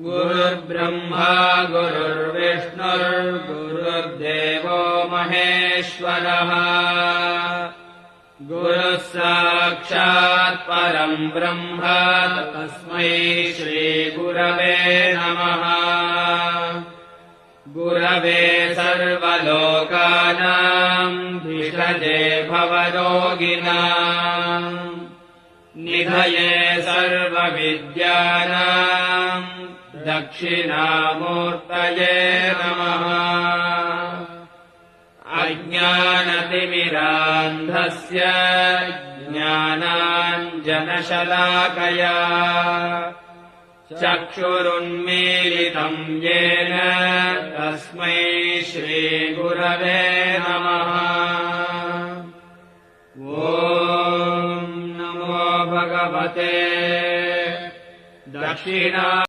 गुरुर्ब्रह्मा गुरुर्विष्णुर्गुरुर्देवो महेश्वरः गुरुः साक्षात् परम् ब्रह्म तस्मै श्रीगुरवे नमः। गुरवे सर्वलोकानाम् भिषजे भवरोगिणाम् निधये सर्वविद्यानाम् दक्षिणामूर्तये नमः। अज्ञानतिमिरान्धस्य ज्ञानाञ्जनशलाकया चक्षुरुन्मीलितम् येन तस्मै श्रीगुरवे नमः। ॐ नमो भगवते दक्षिणा